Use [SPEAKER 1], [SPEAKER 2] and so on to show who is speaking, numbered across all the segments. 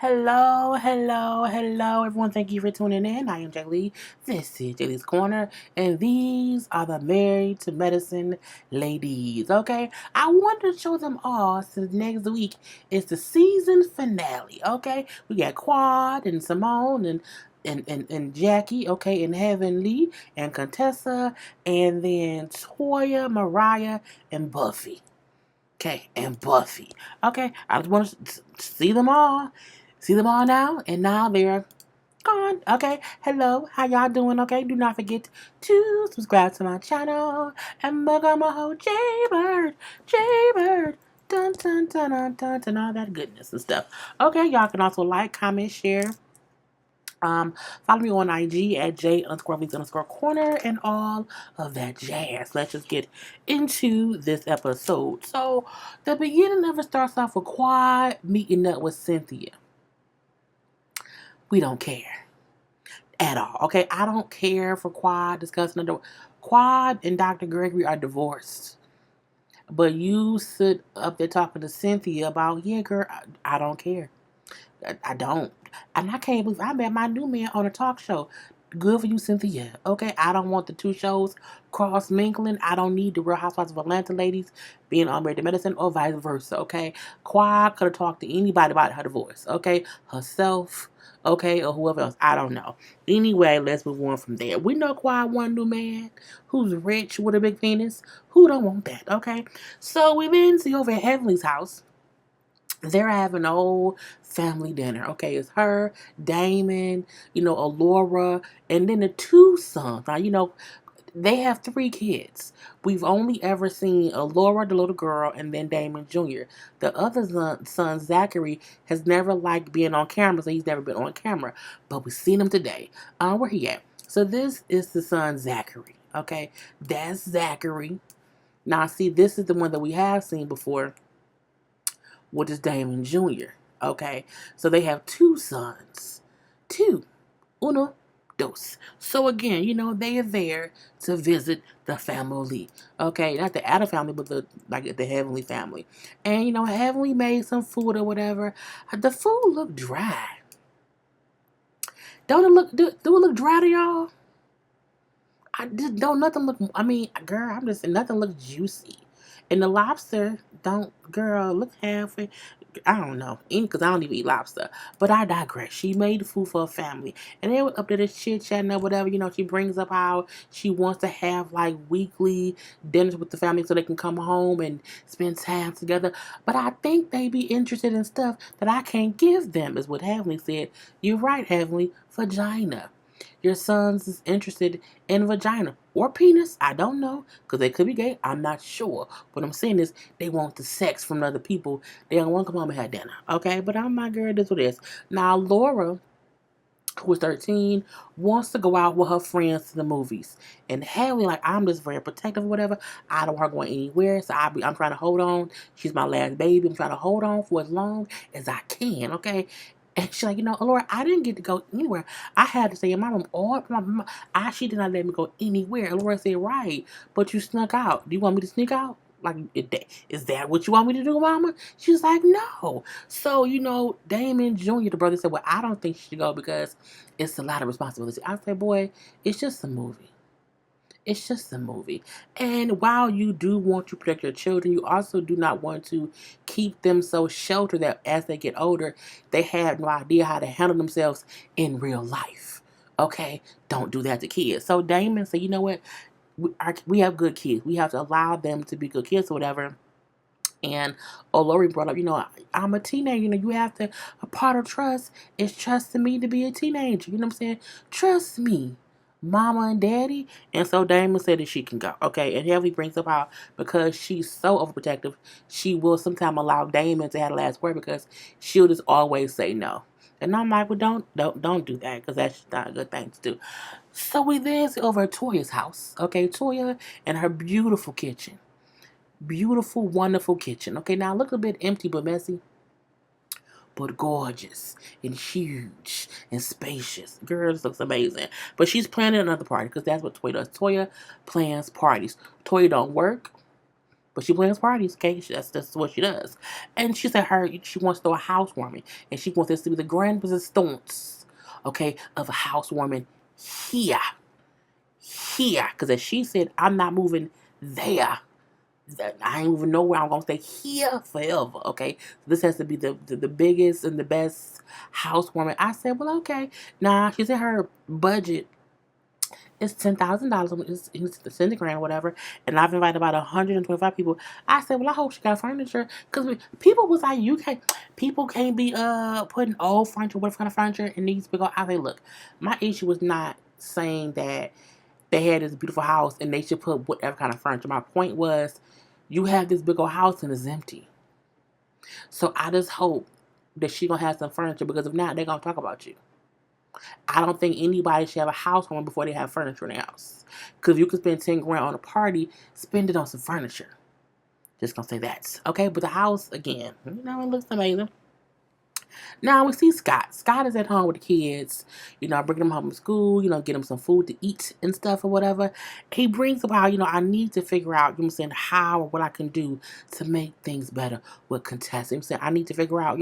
[SPEAKER 1] Hello, everyone. Thank you for tuning in. I am JayLee. This is JLeesCorner, and these are the Married to Medicine ladies. Okay, I wanted to show them all since next week is the season finale. Okay, we got Quad and Simone and Jackie. Okay, and Heavenly and Contessa, and then Toya, Mariah, and Buffy. Okay, and Buffy. Okay, I just want to see them all. See them all now, and now they're gone. Okay, hello, how y'all doing? Okay, do not forget to subscribe to my channel and become a whole Jaybird. Dun dun dun dun dun and all that goodness and stuff. Okay, y'all can also like, comment, share. Follow me on IG at J_Lees_Corner and all of that jazz. Let's just get into this episode. So, the beginning of it starts off with Quad meeting up with Cynthia. We don't care at all. Okay, I don't care for Quad discussing the Quad and Dr. Gregory are divorced. But you sit up there talking to Cynthia about, yeah, girl, I don't care. I don't. And I can't believe I met my new man on a talk show. Good for you, Cynthia. Okay, I don't want the two shows cross mingling. I don't need the Real Housewives of Atlanta ladies being on Married to Medicine or vice versa. Okay, Quad could have talked to anybody about her divorce. Okay, herself. Okay, or whoever else. I don't know. Anyway, let's move on from there. We know Quad want a new man who's rich with a big penis. Who don't want that? Okay, so we then see over at Heavenly's house. They're having a whole family dinner. Okay, it's her, Damon, Alora, and then the two sons. Now, they have three kids. We've only ever seen Alora, the little girl, and then Damon Jr. The other son, Zachary, has never liked being on camera, so he's never been on camera. But we've seen him today. Where he at? So this is the son, Zachary. Okay, that's Zachary. Now, see, this is the one that we have seen before, which is Damon Jr. Okay, so they have two sons. Two. Uno, dos. So again, they are there to visit the family. Okay, not the Adam family, but the Heavenly family. And Heavenly made some food or whatever. The food looked dry. Don't it look? Do it look dry to y'all? I just don't nothing look. I mean, girl, I'm just saying nothing looks juicy. And the lobster don't, girl, look halfway. I don't know, because I don't even eat lobster. But I digress. She made the food for her family, and they were up there just chit chatting or whatever. She brings up how she wants to have like weekly dinners with the family so they can come home and spend time together. But I think they be interested in stuff that I can't give them, is what Heavenly said. You're right, Heavenly. Vagina. Your son's is interested in vagina or penis. I don't know, because they could be gay. I'm not sure. What I'm saying is they want the sex from other people. They don't want to come home and have dinner. Okay, but I'm my girl. This what it is. Now Laura, who is 13, wants to go out with her friends to the movies. And Haley, like, I'm just very protective or whatever. I don't want her going anywhere. So I'm trying to hold on. She's my last baby. I'm trying to hold on for as long as I can, okay? And she's like, Laura, I didn't get to go anywhere. I had to stay in my room. She did not let me go anywhere. And Laura said, right, but you snuck out. Do you want me to sneak out? Like, is that what you want me to do, Mama? She was like, no. So, Damon Jr., the brother, said, well, I don't think she should go because it's a lot of responsibility. I said, boy, it's just a movie. It's just a movie. And while you do want to protect your children, you also do not want to keep them so sheltered that as they get older, they have no idea how to handle themselves in real life. Okay? Don't do that to kids. So Damon said, you know what? We have good kids. We have to allow them to be good kids or whatever. And Lori brought up, I'm a teenager. You have to, a part of trust is trusting me to be a teenager. You know what I'm saying? Trust me, Mama and Daddy. And so Damon said that she can go. Okay, and Heavenly brings up how because she's so overprotective, she will sometimes allow Damon to have the last word because she'll just always say no. And I'm like, well, don't do that because that's not a good thing to do. So we then see over at Toya's house. Okay, Toya and her beautiful kitchen. Beautiful, wonderful kitchen. Okay, now look a bit empty but messy, but gorgeous and huge and spacious. Girl, this looks amazing. But she's planning another party because that's what Toya does. Toya plans parties. Toya don't work. But she plans parties, okay? That's what she does. And she said she wants to throw a housewarming. And she wants this to be the grand resistance, okay, of a housewarming here. Here. Because as she said, I'm not moving there. I ain't even know where I'm gonna stay here forever. Okay, this has to be the biggest and the best housewarming. I said, well, okay. Nah, she said her budget is $10,000. It's the centigram or whatever, and I've invited about 125 people. I said, well, I hope she got furniture because people was like, people can't be putting old furniture, what kind of furniture in these big old. I say, look, my issue was not saying that they had this beautiful house and they should put whatever kind of furniture. My point was, you have this big old house and it's empty. So I just hope that she gonna have some furniture because if not, they're gonna talk about you. I don't think anybody should have a housewarming before they have furniture in their house. Because if you could spend 10 grand on a party, spend it on some furniture. Just gonna say that. Okay, but the house, again, it looks amazing. Now we see Scott. Scott is at home with the kids, bringing them home from school, get them some food to eat and stuff or whatever. He brings up how, I need to figure out, how or what I can do to make things better with contestants. I need to figure out,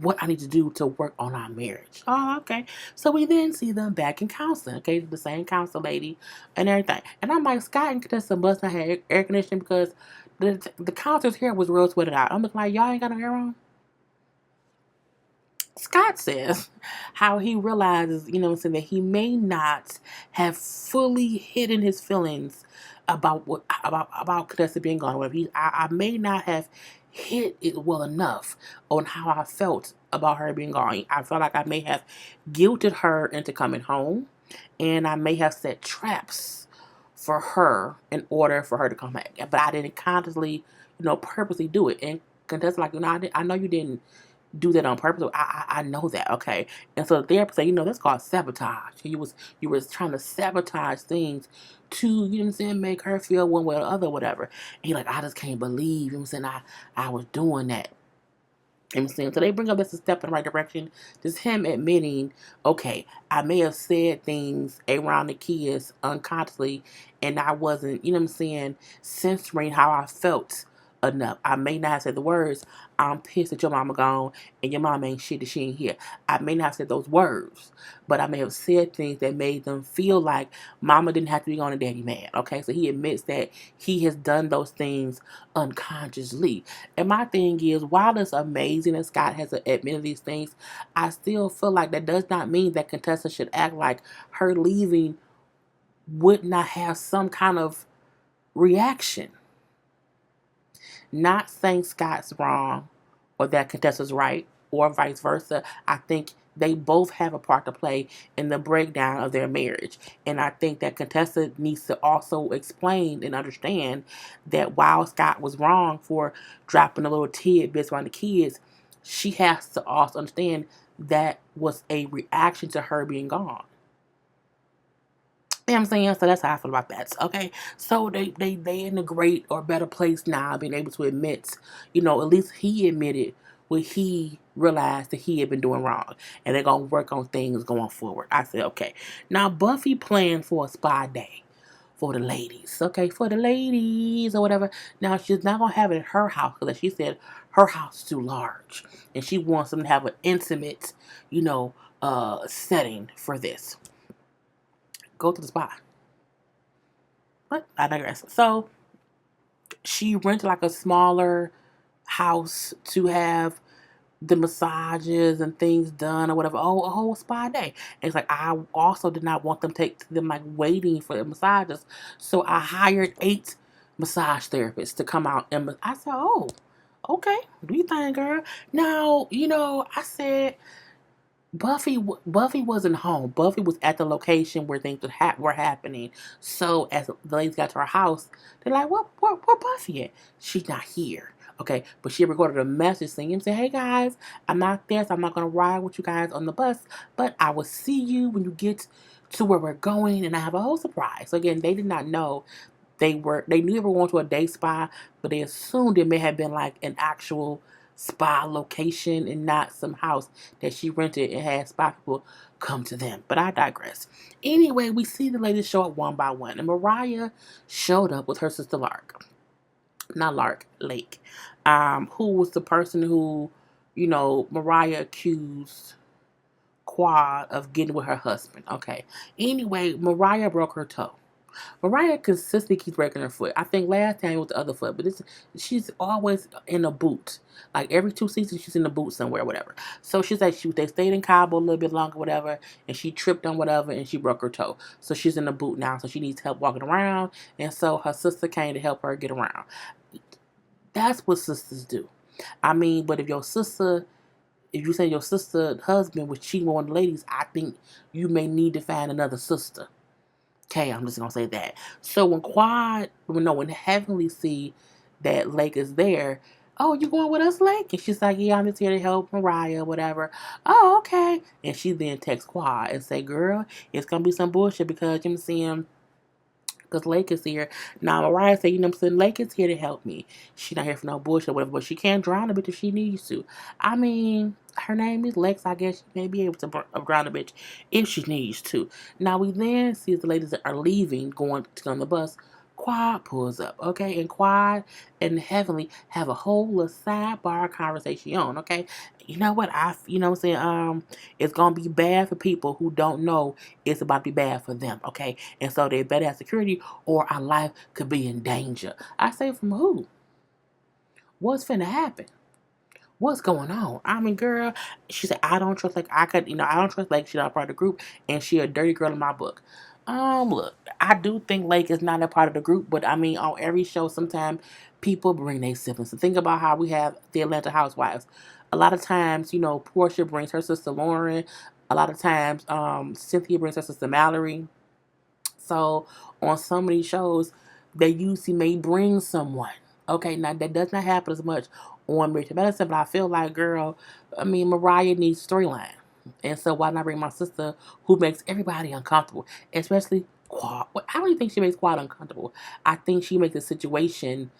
[SPEAKER 1] what I need to do to work on our marriage. Oh, okay. So we then see them back in counseling, okay? The same counselor lady and everything. And I'm like, Scott and contestant must not have air conditioning because the counselor's hair was real sweated out. I'm looking like, y'all ain't got no hair on? Scott says how he realizes, that he may not have fully hidden his feelings about Contessa being gone. Whatever I may not have hit it well enough on how I felt about her being gone. I felt like I may have guilted her into coming home, and I may have set traps for her in order for her to come back. But I didn't consciously, purposely do it. And Contessa like, I know you didn't do that on purpose. I know that, okay. And so the therapist said, that's called sabotage. You was trying to sabotage things to, make her feel one way or the other, whatever. And he like, I just can't believe, I was doing that. So they bring up that's a step in the right direction. Just him admitting, okay, I may have said things around the kids unconsciously, and I wasn't, censoring how I felt enough. I may not have said the words, I'm pissed that your mama gone and your mama ain't shit that she ain't here. I may not have said those words, but I may have said things that made them feel like mama didn't have to be on a daddy man. Okay, so he admits that he has done those things unconsciously. And my thing is, while it's amazing that Scott has admitted these things, I still feel like that does not mean that Contessa should act like her leaving would not have some kind of reaction. Not saying Scott's wrong or that Contessa's right or vice versa. I think they both have a part to play in the breakdown of their marriage. And I think that Contessa needs to also explain and understand that while Scott was wrong for dropping a little tidbits around the kids, she has to also understand that was a reaction to her being gone. You know what I'm saying? So that's how I feel about that. Okay. So they in a great or better place now, being able to admit, at least he admitted what he realized that he had been doing wrong. And they're gonna work on things going forward. I said, okay. Now Buffy planned for a spa day for the ladies. Okay, for the ladies or whatever. Now she's not gonna have it at her house because she said her house is too large. And she wants them to have an intimate, setting for this. Go to the spa. But I digress. So she rented like a smaller house to have the massages and things done or whatever. Oh, a whole spa day. And it's like I also did not want them to take them like waiting for the massages. So I hired 8 massage therapists to come out and I said, oh, okay, do you think, girl? Now, I said Buffy wasn't home. Buffy was at the location where things were happening. So as the ladies got to her house, they're like, where Buffy at? She's not here. Okay, but she recorded a message saying, hey guys, I'm not there, so I'm not going to ride with you guys on the bus, but I will see you when you get to where we're going, and I have a whole surprise. So again, they did not know they knew they were going to a day spa, but they assumed it may have been like an actual spa location and not some house that she rented and had spa people come to them. But I digress. Anyway, we see the ladies show up one by one, and Mariah showed up with her sister Lark. not Lark, Lake, who was the person who, Mariah accused Quad of getting with her husband. Okay. Anyway, Mariah broke her toe. Mariah consistently keeps breaking her foot. I think last time it was the other foot, but she's always in a boot. Like every 2 seasons, she's in a boot somewhere, whatever. So she's like, they stayed in Cabo a little bit longer, whatever, and she tripped on whatever, and she broke her toe. So she's in a boot now, so she needs help walking around, and so her sister came to help her get around. That's what sisters do. I mean, but if you say your sister husband was cheating on one of the ladies, I think you may need to find another sister. Okay, I'm just gonna say that. So when Heavenly see that Lake is there, oh, you going with us, Lake? And she's like, yeah, I'm just here to help Mariah, whatever. Oh, okay. And she then texts Quad and say, girl, it's gonna be some bullshit because I'm seeing because Lake is here. Now, Mariah said, what I'm saying? Lake is here to help me. She's not here for no bullshit or whatever, but she can drown a bitch if she needs to. I mean, her name is Lex. I guess she may be able to drown a bitch if she needs to. Now, we then see the ladies that are leaving, going to get on the bus. Quad pulls up, okay? And Quad and Heavenly have a whole little sidebar conversation, okay? You know what? You know what I'm saying? It's gonna be bad for people who don't know it's about to be bad for them, okay? And so they better have security or our life could be in danger. I say, from who? What's finna happen? What's going on? I mean, girl, she said, I don't trust, like, I don't trust, like, she's not part of the group, and she a dirty girl in my book. Look, I do think Lake is not a part of the group, but I mean, on every show, sometimes people bring their siblings. So think about how we have the Atlanta Housewives. A lot of times, Portia brings her sister Lauren. A lot of times, Cynthia brings her sister Mallory. So on some of these shows, they usually may bring someone. Okay, now that does not happen as much on Married to Medicine, but I feel like, girl, I mean, Mariah needs storyline. And so why not bring my sister who makes everybody uncomfortable, especially Quad? I don't even think she makes Quad uncomfortable. I think she makes the situation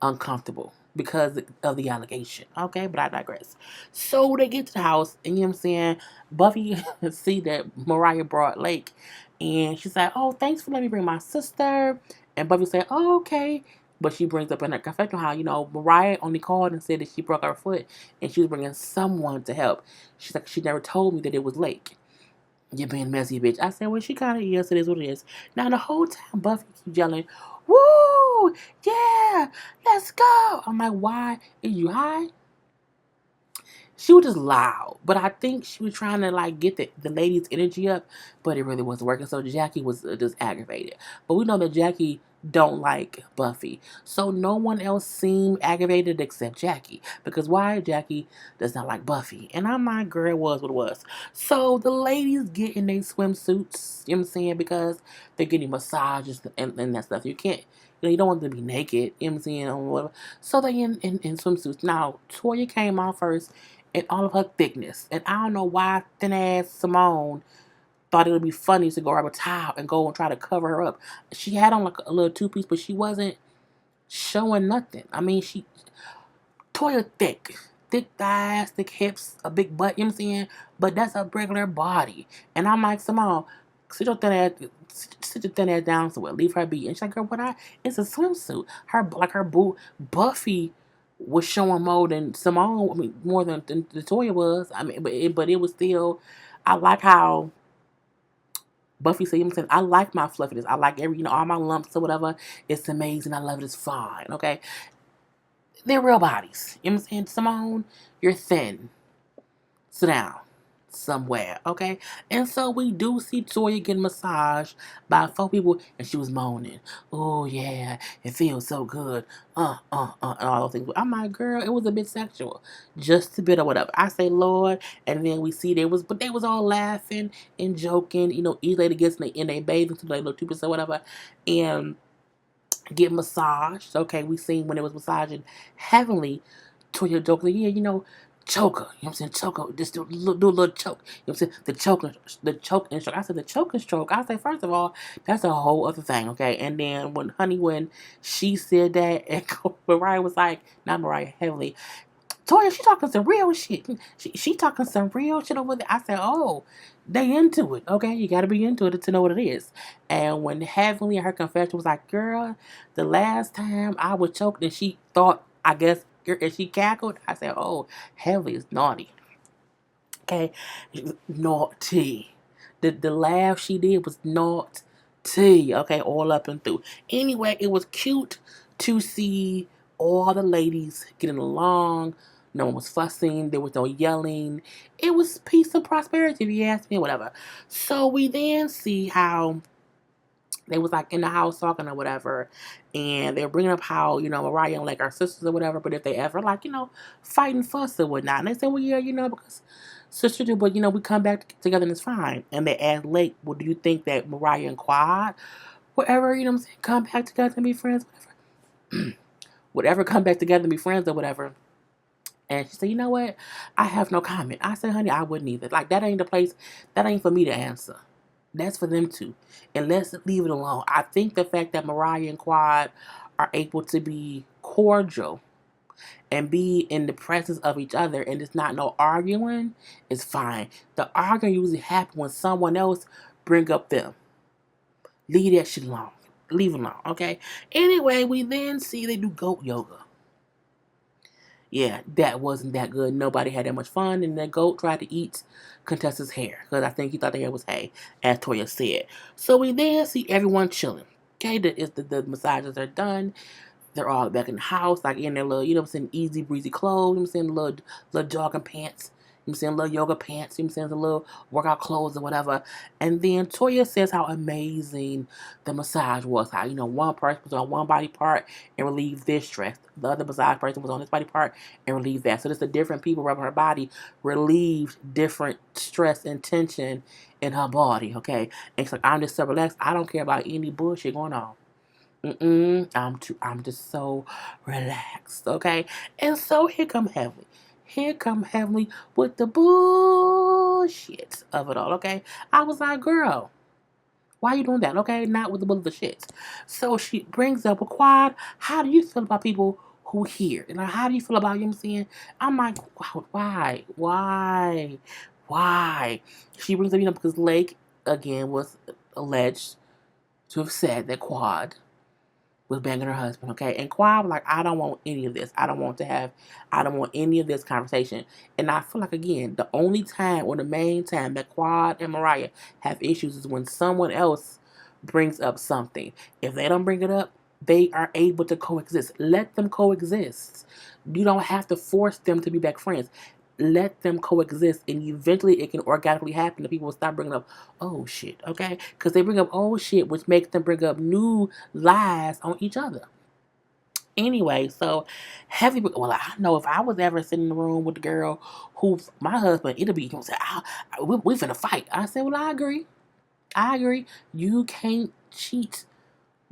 [SPEAKER 1] uncomfortable because of the allegation. Okay, but I digress. So they get to the house, and you know what I'm saying? Buffy see that Mariah brought Lake, and she's like, oh, thanks for letting me bring my sister. And Buffy said, oh, okay. But she brings up in her confession how, Mariah only called and said that she broke her foot and she was bringing someone to help. She's like, she never told me that it was Lake. You're being messy, bitch. I said, well, she kind of is. It is what it is. Now, the whole time, Buffy keeps yelling, woo, yeah, let's go. I'm like, why? Are you high? She was just loud, but I think she was trying to like get the ladies' energy up, but it really wasn't working. So Jackie was just aggravated. But we know that Jackie don't like Buffy, so no one else seemed aggravated except Jackie. Because why? Jackie does not like Buffy, and I'm like, girl, it was what it was. So the ladies get in their swimsuits, you know what I'm saying, because they're getting massages and that stuff. You can't. You don't want them to be naked, you know what I'm saying, or whatever. So they in swimsuits. Now, Toya came out first in all of her thickness. And I don't know why thin ass Simone thought it would be funny to go grab a towel and go and try to cover her up. She had on like a little two-piece, but she wasn't showing nothing. I mean, Toya thick. Thick thighs, thick hips, a big butt, you know what I'm saying? But that's a regular body. And I'm like, Simone, sit your thin ass down somewhere. Leave her be. And she's like, girl, it's a swimsuit. Her boot, Buffy was showing more than Simone. I mean, more than the Toya was. I mean, but it was still. I like how Buffy said, you know what I'm saying, I like my fluffiness. I like all my lumps or whatever. It's amazing. I love it. It's fine. Okay. They're real bodies. You know what I'm saying? Simone, you're thin. Sit down somewhere, okay? And so we do see Toya getting massaged by 4 people, and she was moaning. Oh, yeah, it feels so good. And all those things. I'm like, girl, it was a bit sexual. Just a bit or whatever. I say, Lord, and then we see they was all laughing and joking. Each lady gets in their bathing suit, like little 2% or whatever, and get massaged. Okay, we seen when it was massaging Heavenly, Toya jokingly, yeah, choker. You know what I'm saying? Choker. Just do a little choke. You know what I'm saying? The choke and stroke. I said the choke and stroke. I said, first of all, that's a whole other thing, okay? And then when she said that, and Mariah was like, not Mariah, Heavenly, Toya, she talking some real shit. She talking some real shit over there. I said, oh, they into it. Okay, you got to be into it to know what it is. And when Heavenly, her confession was like, girl, the last time I was choked and she thought, I guess, and she cackled, I said, oh, Heavenly is naughty. Okay, naughty. The laugh she did was naughty. Okay, all up and through. Anyway, it was cute to see all the ladies getting along. No one was fussing. There was no yelling. It was peace and prosperity, if you ask me, whatever. So we then see how they was like in the house talking or whatever, and they're bringing up how Mariah and like our sisters or whatever. But if they ever like fight and fuss or whatnot, and they say, well, yeah, because sisters do, but we come back together and it's fine. And they asked Lake, well, do you think that Mariah and Quad, whatever, what I'm saying, come back together and be friends, whatever, whatever, come back together and be friends or whatever. And she said, you know what? I have no comment. I said, honey, I wouldn't either. Like, that ain't the place. That ain't for me to answer. That's for them to. And let's leave it alone. I think the fact that Mariah and Quad are able to be cordial and be in the presence of each other and it's not no arguing is fine. The arguing usually happens when someone else bring up them. Leave that shit alone. Leave it alone, okay? Anyway, we then see they do goat yoga. Yeah, that wasn't that good. Nobody had that much fun, and the goat tried to eat Contessa's hair because I think he thought the hair was hay, as Toya said. So we then see everyone chilling. Okay, the massages are done. They're all back in the house, like in their little, what I'm saying, easy breezy clothes. I'm saying little jogging pants. I'm saying little yoga pants. I'm saying the little workout clothes or whatever. And then Toya says how amazing the massage was. How one person was on one body part and relieved this stress. The other massage person was on this body part and relieved that. So just the different people rubbing her body relieved different stress and tension in her body. Okay, and it's like I'm just so relaxed. I don't care about any bullshit going on. I'm just so relaxed, okay? And so here come Heavenly. Here come Heavenly with the bullshit of it all, okay? I was like, girl, why are you doing that, okay? Not with the shits. So she brings up a Quad. How do you feel about people who hear? And how do you feel about, I'm saying? I'm like, why? Why? She brings up, because Lake, again, was alleged to have said that Quad was banging her husband, okay? And Quad was like, I don't want any of this. I don't want any of this conversation. And I feel like, again, the only time or the main time that Quad and Mariah have issues is when someone else brings up something. If they don't bring it up, they are able to coexist. Let them coexist. You don't have to force them to be back friends. Let them coexist, and eventually it can organically happen. The people will stop bringing up oh shit, okay? Because they bring up old shit, which makes them bring up new lies on each other. Anyway, so Heavy. Well, I know if I was ever sitting in the room with the girl who my husband, it'll be say, we finna fight. I said, well, I agree. You can't cheat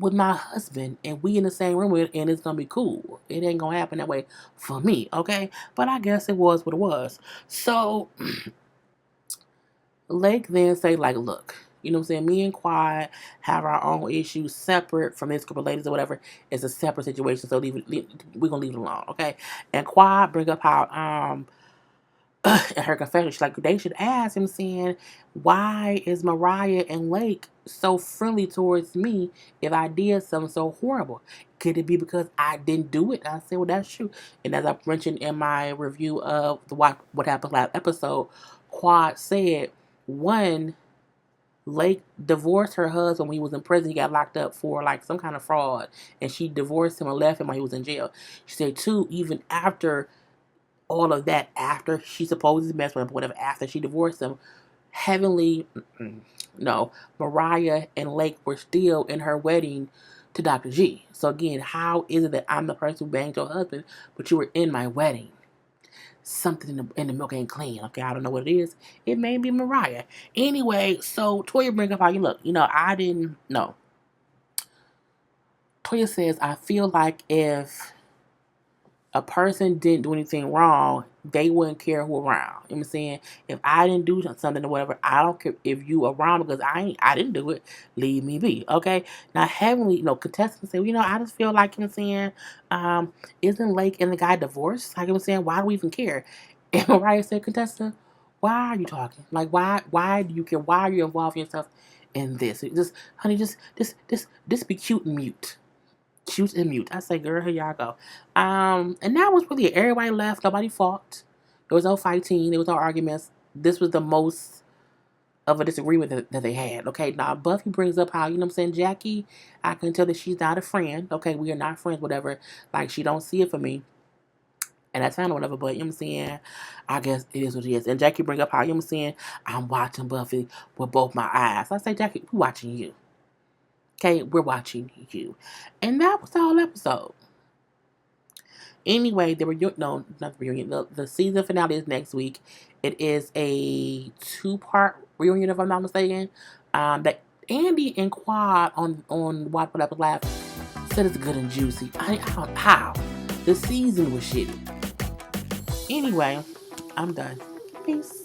[SPEAKER 1] with my husband and we in the same room and it's gonna be cool. It ain't gonna happen that way for me, okay? But I guess it was what it was. So Lake then say, like, look, what I'm saying? Me and Quad have our own issues separate from this group of ladies or whatever. It's a separate situation, so we're gonna leave it alone, okay? And Quad bring up how in her confession, she's like, they should ask him, saying, why is Mariah and Lake so friendly towards me if I did something so horrible? Could it be because I didn't do it? I said, well, that's true. And as I mentioned in my review of the What Happened last episode, Quad said, one, Lake divorced her husband when he was in prison. He got locked up for like some kind of fraud, and she divorced him and left him while he was in jail. She said, two, even after all of that, after she supposedly messed with him, whatever, after she divorced him, no, Mariah and Lake were still in her wedding to Dr. G. So again, how is it that I'm the person who banged your husband, but you were in my wedding? Something in the milk ain't clean, okay? I don't know what it is. It may be Mariah. Anyway, so Toya bring up how you look. I didn't know. Toya says, I feel like if a person didn't do anything wrong, they wouldn't care who around. You know what I'm saying? If I didn't do something or whatever, I don't care if you around because I didn't do it. Leave me be. Okay? Now having, contestants say, I just feel like, isn't Lake and the guy divorced? Like, I'm saying, why do we even care? And Mariah said, contestant, why are you talking? Like, why do you care? Why are you involving yourself in this? Just, honey, just be cute and mute. Cute and mute. I say, girl, here y'all go. And that was really it. Everybody left. Nobody fought. There was no fighting. There was no arguments. This was the most of a disagreement that they had. Okay, now Buffy brings up how, Jackie, I can tell that she's not a friend. Okay, we are not friends, whatever. Like, she don't see it for me. And that's fine or whatever, but I guess it is what it is. And Jackie bring up how, I'm watching Buffy with both my eyes. I say, Jackie, we're watching you. Okay, we're watching you. And that was the whole episode. Anyway, not the reunion. The season finale is next week. It is a 2-part reunion, if I'm not mistaken. That Andy and Quad on What Up Laugh said it's good and juicy. I don't how. The season was shitty. Anyway, I'm done. Peace.